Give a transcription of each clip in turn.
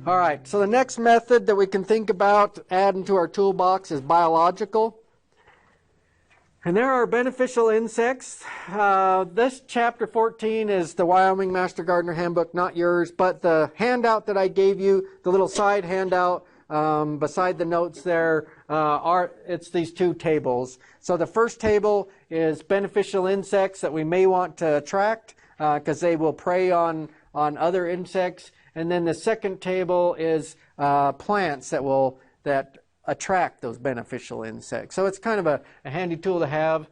All right, so the next method that we can think about adding to our toolbox is biological. And there are beneficial insects. This chapter 14 is the Wyoming Master Gardener Handbook, not yours, but the handout that I gave you, the little side handout beside the notes there, it's these two tables. So the first table is beneficial insects that we may want to attract because they will prey on other insects. And then the second table is plants that attract those beneficial insects. So it's kind of a handy tool to have.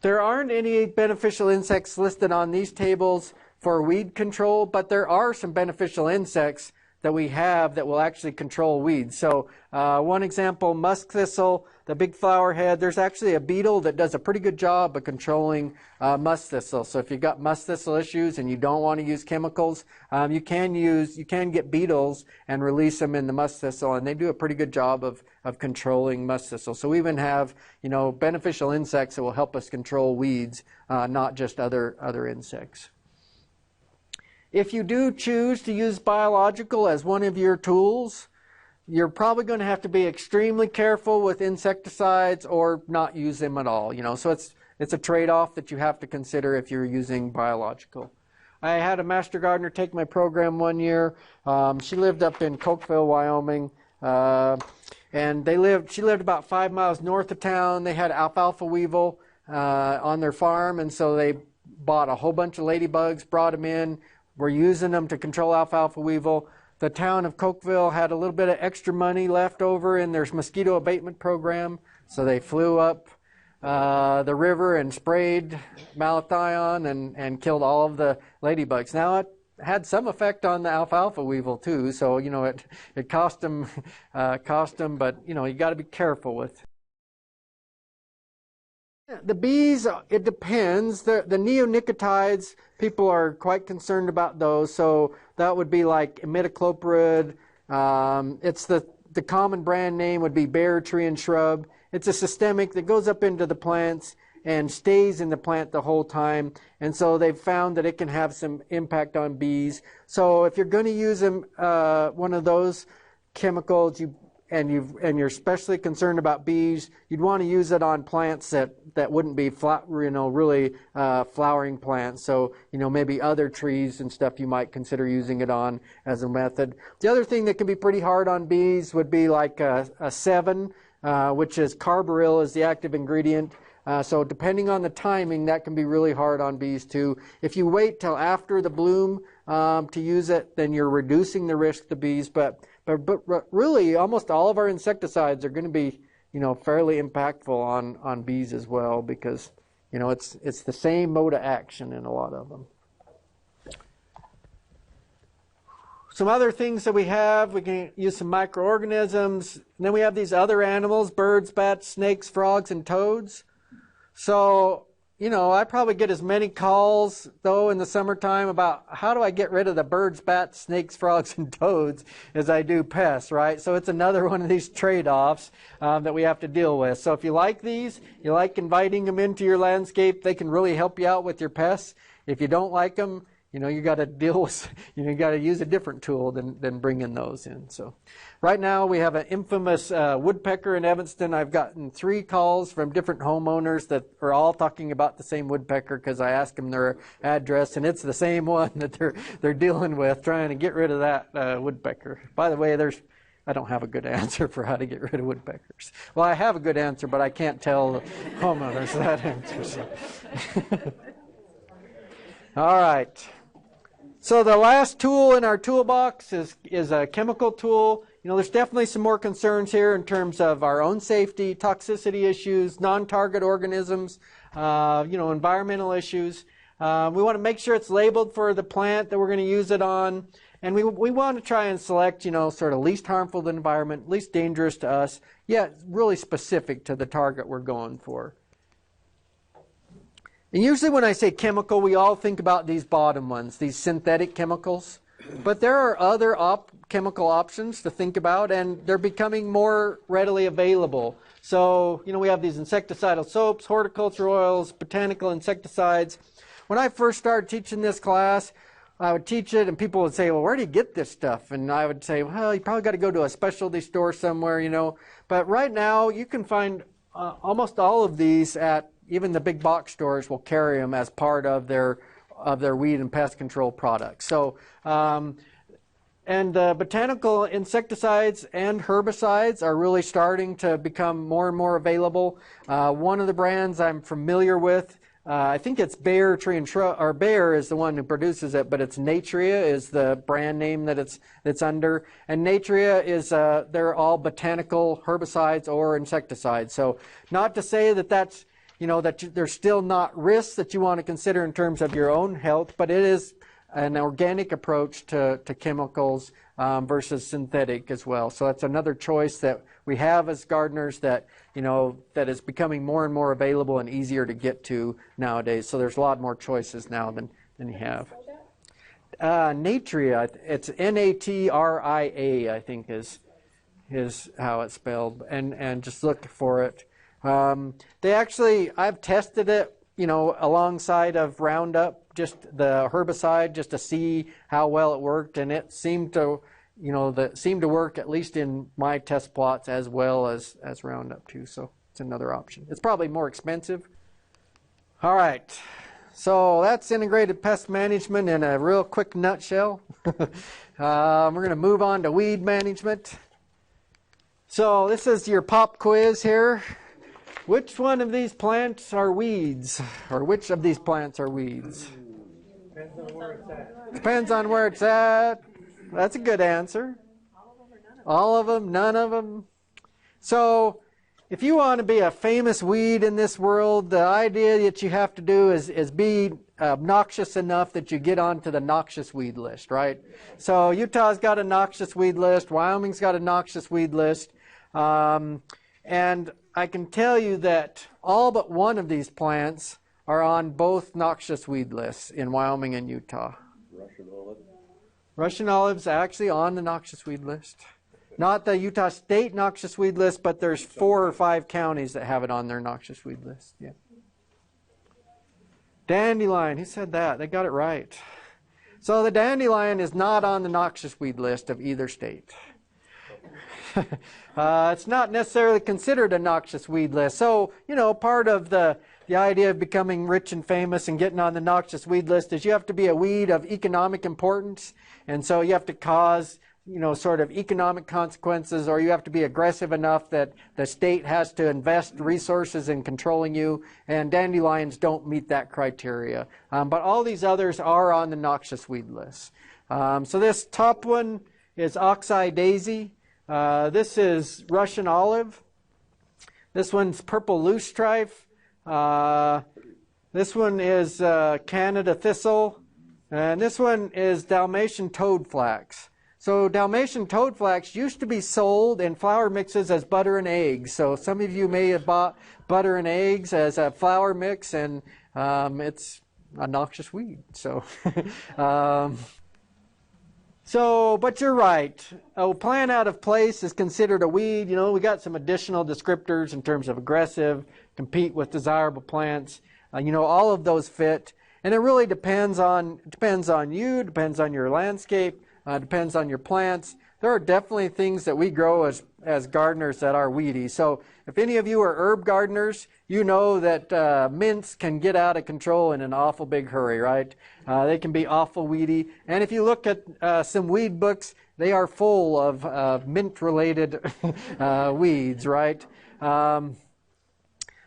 There aren't any beneficial insects listed on these tables for weed control, but there are some beneficial insects that we have that will actually control weeds. So one example, musk thistle, the big flower head. There's actually a beetle that does a pretty good job of controlling musk thistle. So if you've got musk thistle issues and you don't want to use chemicals, you can get beetles and release them in the musk thistle, and they do a pretty good job of controlling musk thistle. So we even have beneficial insects that will help us control weeds, not just other insects. If you do choose to use biological as one of your tools, you're probably going to have to be extremely careful with insecticides or not use them at all. So it's a trade-off that you have to consider if you're using biological. I had a master gardener take my program one year. She lived up in Cokeville, Wyoming, and she lived about 5 miles north of town. They had alfalfa weevil on their farm, and so they bought a whole bunch of ladybugs, brought them in. We're using them to control alfalfa weevil. The town of Cokeville had a little bit of extra money left over in their mosquito abatement program, so they flew up the river and sprayed malathion and killed all of the ladybugs. Now it had some effect on the alfalfa weevil too, so it cost them, but you got to be careful with. The bees, it depends. The neonicotinoids, people are quite concerned about those. So that would be like imidacloprid. It's the common brand name would be bare tree and shrub. It's a systemic that goes up into the plants and stays in the plant the whole time. And so they've found that it can have some impact on bees. So if you're going to use one of those chemicals, and you're especially concerned about bees, you'd want to use it on plants that wouldn't be really flowering plants. So maybe other trees and stuff you might consider using it on as a method. The other thing that can be pretty hard on bees would be like a 7, which is carbaryl is the active ingredient. So depending on the timing, that can be really hard on bees too. If you wait till after the bloom to use it, then you're reducing the risk to bees. But really, almost all of our insecticides are going to be, fairly impactful on bees as well, because, it's the same mode of action in a lot of them. Some other things that we can use some microorganisms. And then we have these other animals, birds, bats, snakes, frogs, and toads. So, I probably get as many calls, though, in the summertime about how do I get rid of the birds, bats, snakes, frogs, and toads as I do pests, right? So it's another one of these trade-offs that we have to deal with. So if you like these, you like inviting them into your landscape, they can really help you out with your pests. If you don't like them, you got to deal with, you got to use a different tool than bringing those in. So right now we have an infamous woodpecker in Evanston. I've gotten 3 calls from different homeowners that are all talking about the same woodpecker because I asked them their address, and it's the same one that they're dealing with, trying to get rid of that woodpecker. By the way, I don't have a good answer for how to get rid of woodpeckers. Well, I have a good answer, but I can't tell the homeowners that answer. So. All right. So the last tool in our toolbox is a chemical tool. There's definitely some more concerns here in terms of our own safety, toxicity issues, non-target organisms, environmental issues. We want to make sure it's labeled for the plant that we're going to use it on. And we want to try and select, sort of least harmful to the environment, least dangerous to us, yet really specific to the target we're going for. And usually when I say chemical, we all think about these bottom ones, these synthetic chemicals. But there are other chemical options to think about, and they're becoming more readily available. So, we have these insecticidal soaps, horticulture oils, botanical insecticides. When I first started teaching this class, I would teach it, and people would say, well, where do you get this stuff? And I would say, well, you probably got to go to a specialty store somewhere, you know. But right now, you can find almost all of these at even the big box stores will carry them as part of their weed and pest control products. So, botanical insecticides and herbicides are really starting to become more and more available. One of the brands I'm familiar with, I think it's Bayer Tree and Shrub, or Bayer is the one who produces it, but it's Natria is the brand name that it's under. And Natria is they're all botanical herbicides or insecticides. So not to say that that's that there's still not risks that you want to consider in terms of your own health, but it is an organic approach to chemicals versus synthetic as well. So that's another choice that we have as gardeners that that is becoming more and more available and easier to get to nowadays. So there's a lot more choices now than you have. Natria, it's Natria, I think is how it's spelled, and just look for it. I've tested it, alongside of Roundup, just the herbicide, just to see how well it worked, and it seemed to, seemed to work at least in my test plots as well as Roundup too. So it's another option. It's probably more expensive. All right, so that's integrated pest management in a real quick nutshell. We're going to move on to weed management. So this is your pop quiz here. Which one of these plants are weeds? Or which of these plants are weeds? Depends on where it's at. Depends on where it's at. That's a good answer. All of them, none of them. So if you want to be a famous weed in this world, the idea that you have to do is be obnoxious enough that you get onto the noxious weed list, right? So Utah's got a noxious weed list. Wyoming's got a noxious weed list. And I can tell you that all but one of these plants are on both noxious weed lists in Wyoming and Utah. Russian olive. Russian olive's actually on the noxious weed list. Not the Utah State noxious weed list, but there's 4 or 5 counties that have it on their noxious weed list. Yeah. Dandelion, who said that? They got it right. So the dandelion is not on the noxious weed list of either state. It's not necessarily considered a noxious weed list. So, part of the idea of becoming rich and famous and getting on the noxious weed list is you have to be a weed of economic importance. And so you have to cause, sort of economic consequences, or you have to be aggressive enough that the state has to invest resources in controlling you. And dandelions don't meet that criteria. But all these others are on the noxious weed list. So this top one is oxeye daisy. This is Russian olive. This one's purple loosestrife. This one is Canada thistle. And this one is Dalmatian toadflax. So Dalmatian toadflax used to be sold in flour mixes as butter and eggs. So some of you may have bought butter and eggs as a flour mix, and it's a noxious weed. So but you're right. A plant out of place is considered a weed. We got some additional descriptors in terms of aggressive, compete with desirable plants. All of those fit. And it really depends on you, depends on your landscape, depends on your plants. There are definitely things that we grow as gardeners that are weedy. So if any of you are herb gardeners, you know that mints can get out of control in an awful big hurry, right? They can be awful weedy. And if you look at some weed books, they are full of mint-related weeds, right?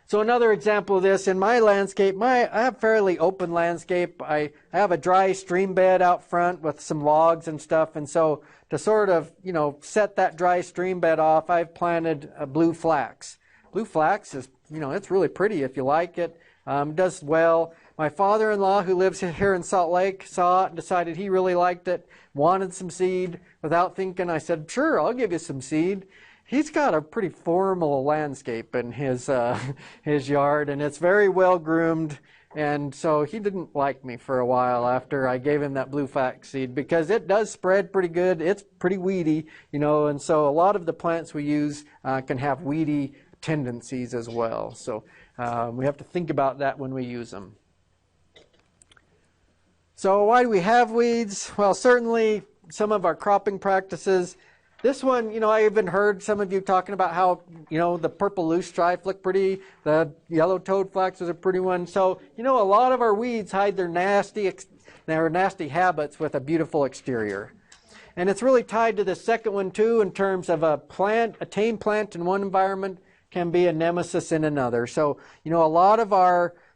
So another example of this, in my landscape, I have fairly open landscape. I have a dry stream bed out front with some logs and stuff. And so to sort of, set that dry stream bed off, I've planted blue flax. Blue flax is, it's really pretty if you like it. It does well. My father-in-law, who lives here in Salt Lake, saw it and decided he really liked it, wanted some seed. Without thinking, I said, sure, I'll give you some seed. He's got a pretty formal landscape in his yard, and it's very well groomed. And so he didn't like me for a while after I gave him that blue flax seed, because it does spread pretty good. It's pretty weedy, and so a lot of the plants we use can have weedy tendencies as well. So we have to think about that when we use them. So why do we have weeds? Well, certainly some of our cropping practices. This one, I even heard some of you talking about how, the purple loosestrife looked pretty, the yellow toad flax was a pretty one. So, a lot of our weeds hide their nasty habits with a beautiful exterior. And it's really tied to the second one too, in terms of a tame plant in one environment can be a nemesis in another. So, a lot of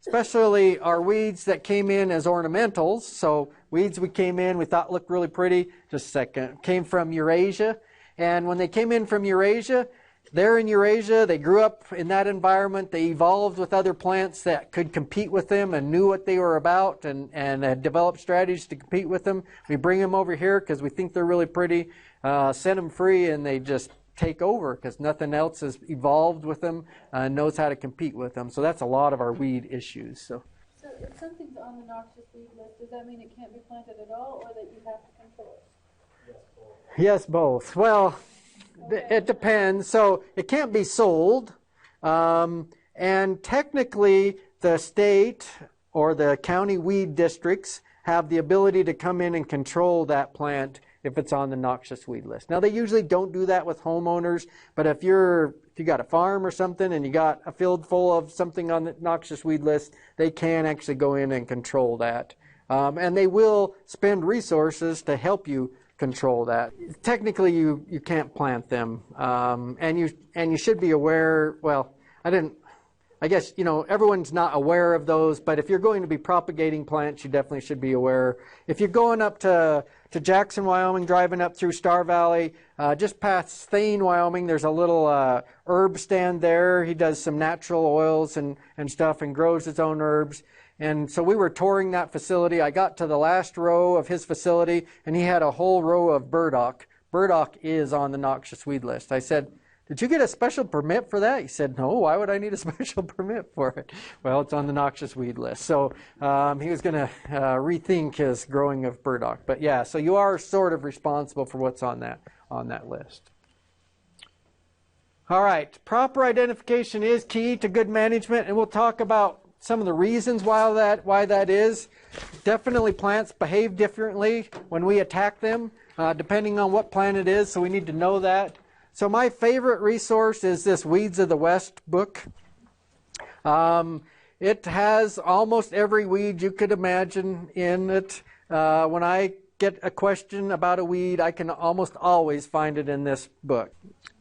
especially our weeds that came in as ornamentals, so weeds we thought looked really pretty, just a second, came from Eurasia. And when they came in from Eurasia, they're in Eurasia, they grew up in that environment, they evolved with other plants that could compete with them and knew what they were about and had developed strategies to compete with them. We bring them over here because we think they're really pretty, set them free, and they just take over because nothing else has evolved with them and knows how to compete with them. So that's a lot of our weed issues. So if something's on the noxious weed list, does that mean it can't be planted at all, or that you have to control it? Yes, both. Well, it depends. So it can't be sold. And technically, the state or the county weed districts have the ability to come in and control that plant if it's on the noxious weed list. Now, they usually don't do that with homeowners, but if you got a farm or something and you got a field full of something on the noxious weed list, they can actually go in and control that. And they will spend resources to help you control that. Technically, you can't plant them, and you should be aware. Well, I guess everyone's not aware of those, but if you're going to be propagating plants, you definitely should be aware. If you're going up to Jackson, Wyoming, driving up through Star Valley, just past Thane, Wyoming, there's a little herb stand there. He does some natural oils and stuff and grows his own herbs. And so we were touring that facility. I got to the last row of his facility, and he had a whole row of burdock. Burdock is on the noxious weed list. I said, "Did you get a special permit for that?" He said, "No, why would I need a special permit for it?" Well, it's on the noxious weed list. So he was going to rethink his growing of burdock. But yeah, so you are sort of responsible for what's on that list. All right, proper identification is key to good management, and we'll talk about some of the reasons why that is. Definitely plants behave differently when we attack them, depending on what plant it is, so we need to know that. So my favorite resource is this Weeds of the West book. It has almost every weed you could imagine in it. When I get a question about a weed, I can almost always find it in this book.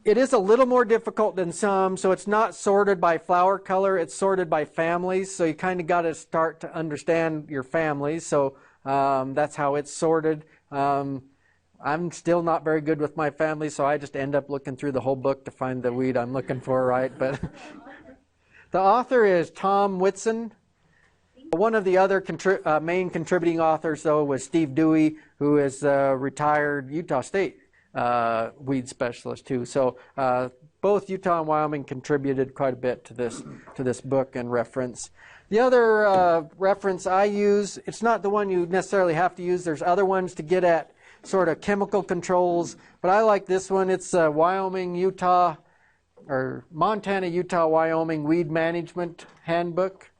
It is a little more difficult than some, so it's not sorted by flower color, it's sorted by families, so you kind of got to start to understand your families, so that's how it's sorted. I'm still not very good with my family, so I just end up looking through the whole book to find the weed I'm looking for, right? But the author is Tom Whitson. One of the other main contributing authors, though, was Steve Dewey, who is a retired Utah State weed specialist, too. So both Utah and Wyoming contributed quite a bit to this book and reference. The other reference I use, it's not the one you necessarily have to use. There's other ones to get at sort of chemical controls, but I like this one. It's Wyoming, Utah, or Montana, Utah, Wyoming Weed Management Handbook.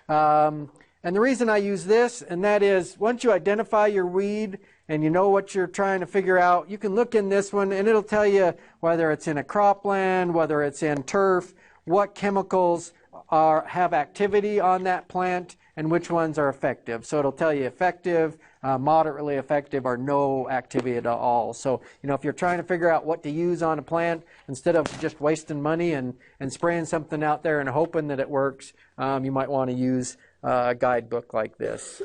And the reason I use this, and that is, once you identify your weed and you know what you're trying to figure out, you can look in this one and it'll tell you whether it's in a cropland, whether it's in turf, what chemicals have activity on that plant, and which ones are effective. So it'll tell you effective, moderately effective, or no activity at all. So, if you're trying to figure out what to use on a plant, instead of just wasting money and spraying something out there and hoping that it works, you might want to use a guidebook like this.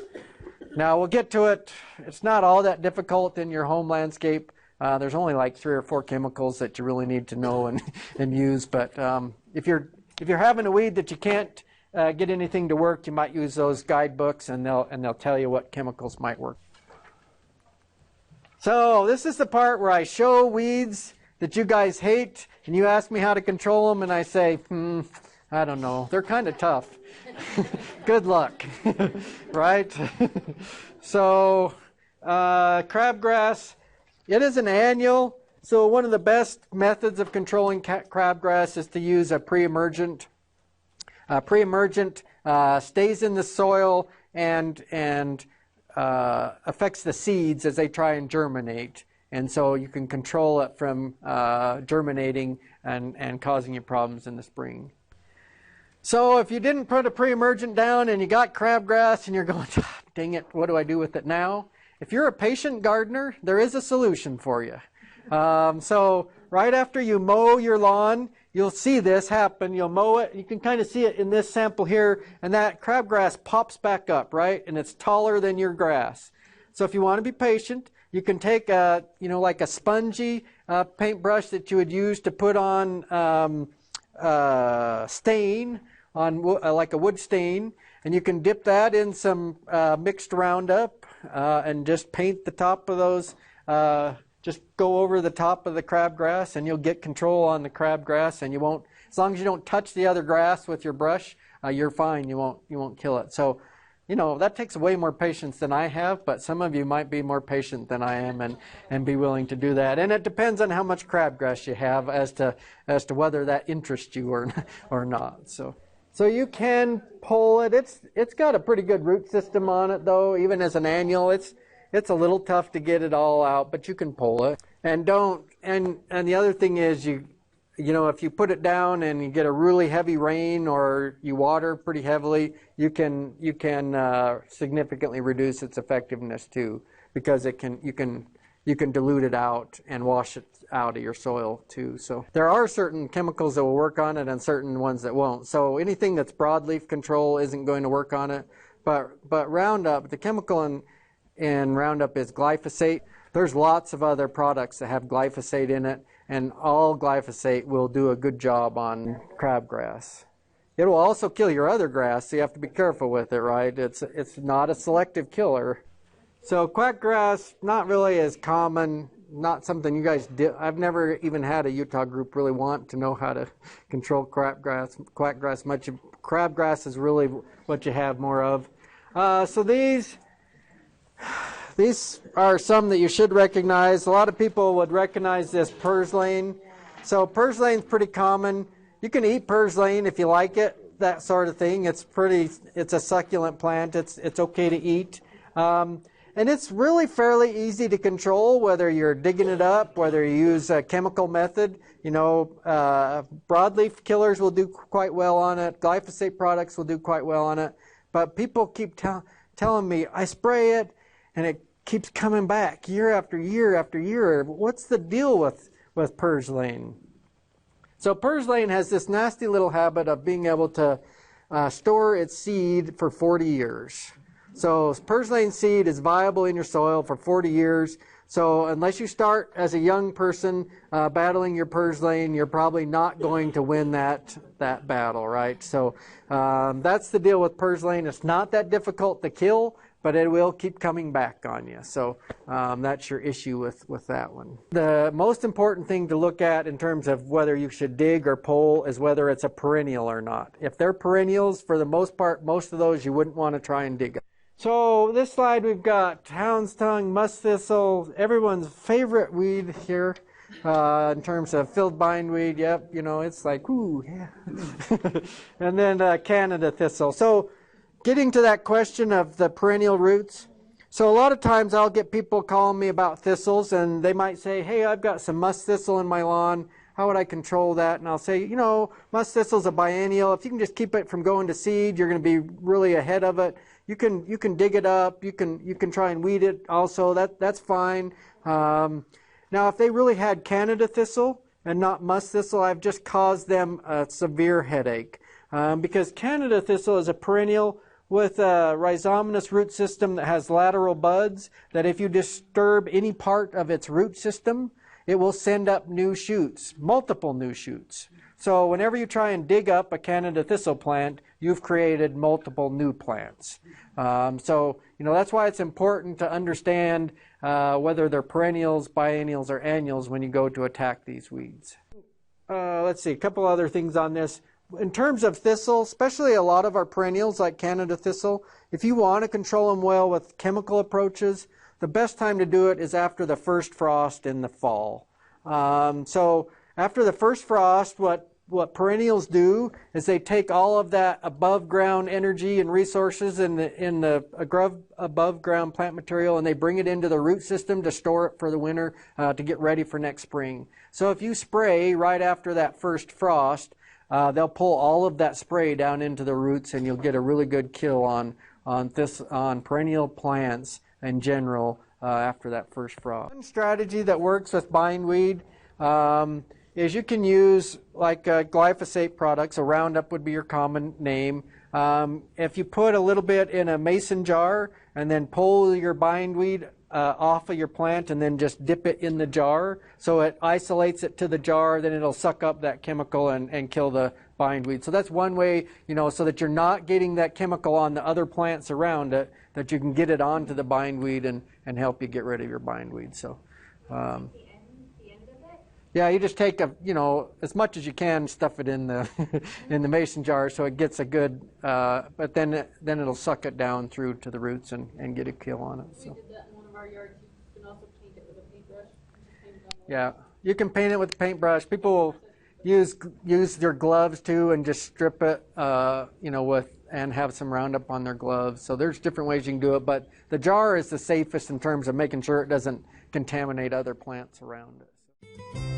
Now, we'll get to it. It's not all that difficult in your home landscape. There's only like 3 or 4 chemicals that you really need to know and use. But if you're having a weed that you can't get anything to work, you might use those guidebooks, and they'll tell you what chemicals might work. So this is the part where I show weeds that you guys hate, and you ask me how to control them, and I say, I don't know. They're kind of tough. Good luck, right? So crabgrass, it is an annual. So one of the best methods of controlling crabgrass is to use a pre-emergent. Pre-emergent stays in the soil and affects the seeds as they try and germinate. And so you can control it from germinating and causing you problems in the spring. So if you didn't put a pre-emergent down and you got crabgrass and you're going, dang it, what do I do with it now? If you're a patient gardener, there is a solution for you. So right after you mow your lawn, you'll see this happen. You'll mow it. You can kind of see it in this sample here, and that crabgrass pops back up, right? And it's taller than your grass. So if you want to be patient, you can take a, like a spongy paintbrush that you would use to put on stain, on like a wood stain, and you can dip that in some mixed Roundup and just paint the top of those. Just go over the top of the crabgrass, and you'll get control on the crabgrass, and you won't. As long as you don't touch the other grass with your brush, you're fine. You won't kill it. So, that takes way more patience than I have, but some of you might be more patient than I am and be willing to do that. And it depends on how much crabgrass you have as to whether that interests you or not. So you can pull it. It's got a pretty good root system on it, though. Even as an annual, it's a little tough to get it all out, but you can pull it. And the other thing is if you put it down and you get a really heavy rain or you water pretty heavily, you can significantly reduce its effectiveness too, because you can dilute it out and wash it out of your soil too. So there are certain chemicals that will work on it and certain ones that won't. So anything that's broadleaf control isn't going to work on it. But Roundup, the chemical in Roundup is glyphosate. There's lots of other products that have glyphosate in it, and all glyphosate will do a good job on crabgrass. It will also kill your other grass, so you have to be careful with it, right? It's not a selective killer. So quackgrass, not really as common, not something you guys do. I've never even had a Utah group really want to know how to control quackgrass much. Crabgrass is really what you have more of. So these are some that you should recognize. A lot of people would recognize this purslane. So purslane's pretty common. You can eat purslane if you like it, that sort of thing. It's a succulent plant. It's okay to eat. And it's really fairly easy to control, whether you're digging it up, whether you use a chemical method. Broadleaf killers will do quite well on it. Glyphosate products will do quite well on it. But people keep telling me, I spray it, and it keeps coming back year after year after year. What's the deal with purslane? So purslane has this nasty little habit of being able to store its seed for 40 years. So purslane seed is viable in your soil for 40 years. So unless you start as a young person battling your purslane, you're probably not going to win that battle, right? So that's the deal with purslane. It's not that difficult to kill, but it will keep coming back on you. So that's your issue with that one. The most important thing to look at in terms of whether you should dig or pull is whether it's a perennial or not. If they're perennials, for the most part, most of those you wouldn't want to try and dig up. So this slide we've got hound's tongue, musk thistle, everyone's favorite weed here in terms of field bindweed. Yep, it's like, ooh, yeah. And then Canada thistle. So getting to that question of the perennial roots, so a lot of times I'll get people calling me about thistles, and they might say, hey, I've got some musk thistle in my lawn. How would I control that? And I'll say, musk thistle's a biennial. If you can just keep it from going to seed, you're going to be really ahead of it. You can dig it up. You can try and weed it also. That's fine. Now, if they really had Canada thistle and not musk thistle, I've just caused them a severe headache because Canada thistle is a perennial with a rhizomatous root system that has lateral buds that if you disturb any part of its root system, it will send up new shoots, multiple new shoots. So whenever you try and dig up a Canada thistle plant, you've created multiple new plants. So that's why it's important to understand whether they're perennials, biennials, or annuals when you go to attack these weeds. Let's see, a couple other things on this. In terms of thistle, especially a lot of our perennials like Canada thistle, if you want to control them well with chemical approaches, the best time to do it is after the first frost in the fall. So after the first frost, what what perennials do is they take all of that above ground energy and resources in the above ground plant material, and they bring it into the root system to store it for the winter to get ready for next spring. So if you spray right after that first frost, they'll pull all of that spray down into the roots, and you'll get a really good kill on perennial plants in general after that first frost. One strategy that works with bindweed is you can use like glyphosate products. So Roundup would be your common name. If you put a little bit in a mason jar and then pull your bindweed off of your plant and then just dip it in the jar so it isolates it to the jar, then it'll suck up that chemical and kill the bindweed. So that's one way, so that you're not getting that chemical on the other plants around it, that you can get it onto the bindweed and help you get rid of your bindweed. So yeah, you just take as much as you can, stuff it in the in the mason jar so it gets a good, but then it'll suck it down through to the roots and get a kill on it. So. We did that in one of our yards. You can also paint it with a paintbrush. Yeah, you can paint it with a paintbrush. People will use their gloves too and just strip it, and have some Roundup on their gloves. So there's different ways you can do it, but the jar is the safest in terms of making sure it doesn't contaminate other plants around it.